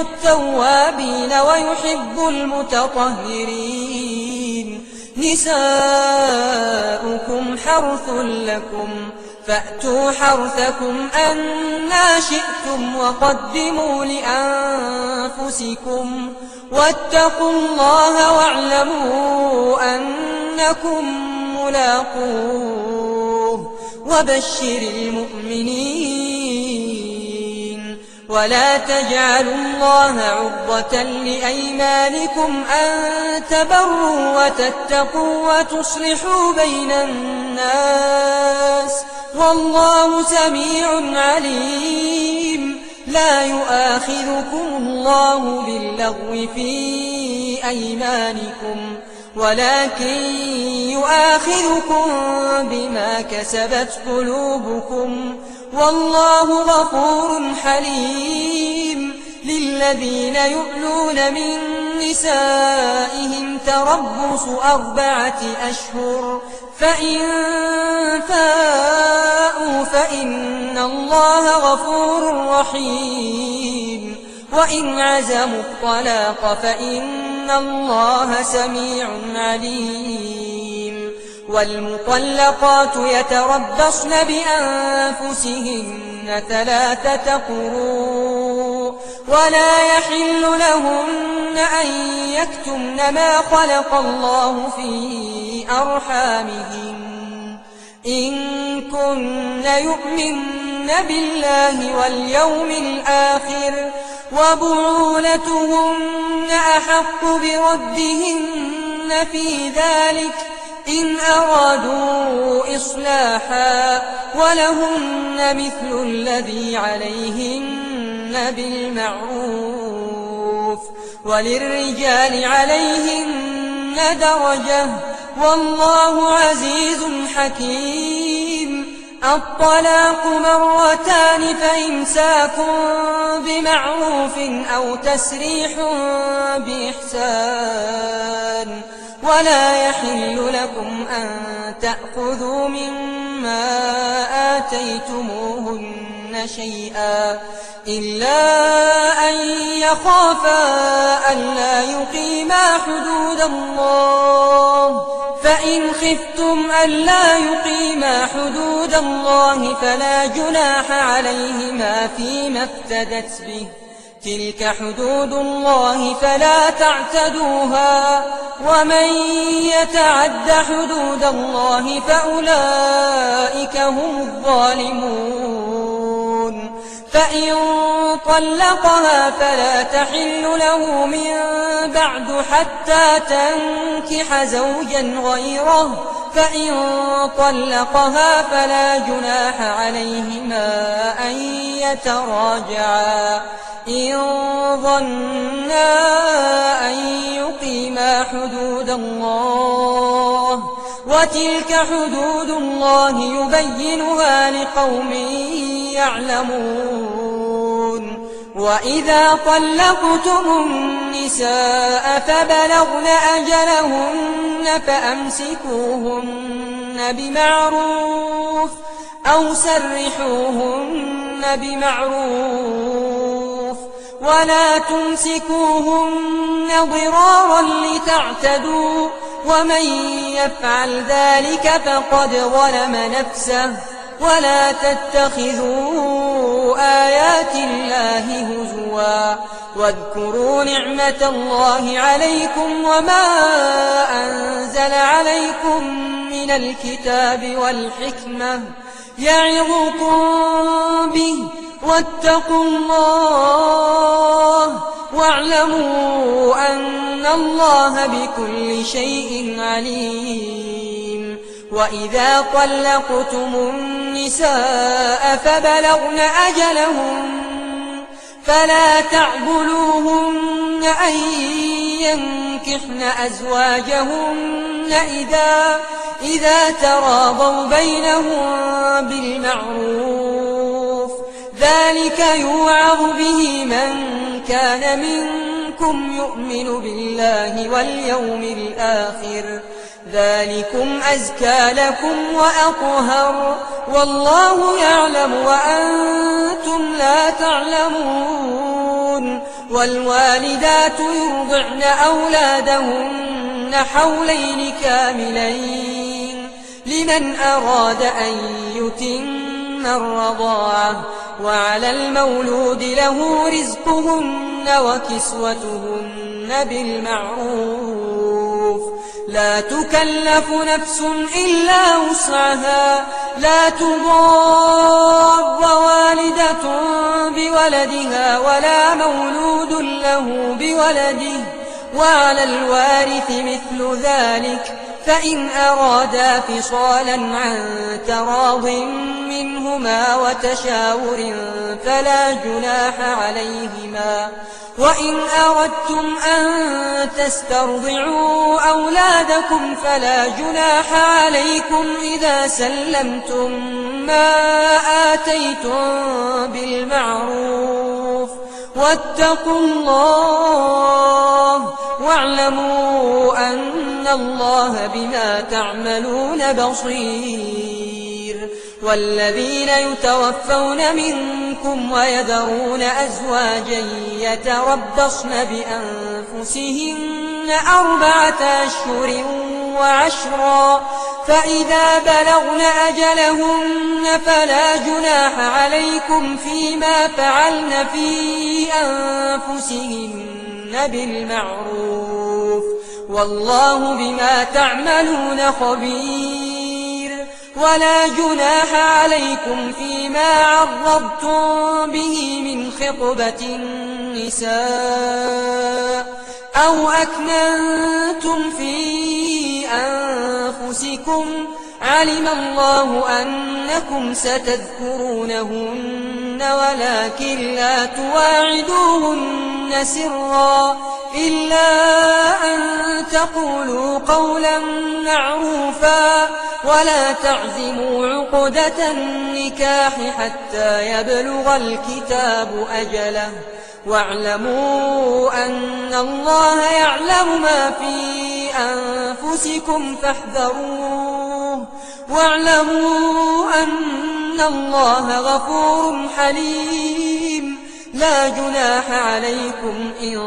التوابين ويحب المتطهرين. نساؤكم حرث لكم فأتوا حرثكم أنى شئتم وقدموا لأنفسكم واتقوا الله واعلموا أنكم ملاقوه وبشر المؤمنين. ولا تجعلوا الله عرضة لأيمانكم أن تبروا وتتقوا وتصلحوا بين الناس والله سميع عليم. لا يؤاخذكم الله باللغو في أيمانكم ولكن يؤاخذكم بما كسبت قلوبكم والله غفور حليم. للذين يؤلون من نسائهم تربص 4 أشهر فإن فاءوا فإن الله غفور رحيم. وإن عزموا الطلاق فإن الله سميع عليم. والمطلقات يتربصن بأنفسهن 3 قروء ولا يحل لهن أن يكتمن ما خلق الله في أرحامهن إن كن يؤمن بالله واليوم الآخر وبعولتهن أحق بردهن في ذلك إن أرادوا إصلاحا ولهن مثل الذي عليهن بالمعروف وللرجال عليهن درجة والله عزيز حكيم. الطلاق 2 فإمساك بمعروف أو تسريح بإحسان. ولا يحل لكم أن تأخذوا مما آتيتموهن شيئا إلا أن يخافا ألا يقيما حدود الله. فإن خفتم ألا يقيما حدود الله فلا جناح عليهما فيما افتدت به. تلك حدود الله فلا تعتدوها ومن يتعد حدود الله فأولئك هم الظالمون. فإن طلقها فلا تحل له من بعد حتى تنكح زوجا غيره. فإن طلقها فلا جناح عليهما أن يتراجعا إن ظنا أن يقيما حدود الله وتلك حدود الله يبينها لقوم يعلمون. وإذا طلقتم النساء فبلغن أجلهن فأمسكوهن بمعروف أو سرحوهن بمعروف ولا تمسكوهن ضرارا لتعتدوا ومن يفعل ذلك فقد ظلم نفسه. ولا تتخذوا آيات الله هزوا واذكروا نعمة الله عليكم وما أنزل عليكم من الكتاب والحكمة يعظكم به واتقوا الله واعلموا أن الله بكل شيء عليم. وإذا طلقتم النساء فبلغن أجلهن فلا تعضلوهن أن ينكحن أزواجهن إذا تراضوا بينهم بالمعروف. ذلك يوعظ به من كان منكم يؤمن بالله واليوم الآخر. ذلكم أزكى لكم وأطهر والله يعلم وأنتم لا تعلمون. والوالدات يرضعن أولادهن حولين كاملين لمن أراد أن يتم الرضاعة وعلى المولود له رزقهن وكسوتهن بالمعروف لا تكلف نفس إلا وسعها لا تضار والدة بولدها ولا مولود له بولده وعلى الوارث مثل ذلك فإن أرادا فصالا عن تراض منهما وتشاور فلا جناح عليهما وإن أردتم أن تسترضعوا أولادكم فلا جناح عليكم إذا سلمتم ما آتيتم بالمعروف واتقوا الله واعلموا أن الله بما تعملون بصير والذين يتوفون منكم ويذرون أزواجا يتربصن بأنفسهن 4 أشهر وعشرا فإذا بلغن أجلهن فلا جناح عليكم فيما فعلن في أنفسهن بالمعروف والله بما تعملون خبير ولا جناح عليكم فيما عرضتم به من خطبة النساء أو أكننتم في أنفسكم علم الله أنكم ستذكرونهن ولكن لا تواعدوهن سرا إلا أن تقولوا قولا معروفا ولا تعزموا عقدة النكاح حتى يبلغ الكتاب أجله واعلموا أن الله يعلم ما في أنفسكم فاحذروه واعلموا أن الله غفور حليم لا جناح عليكم إن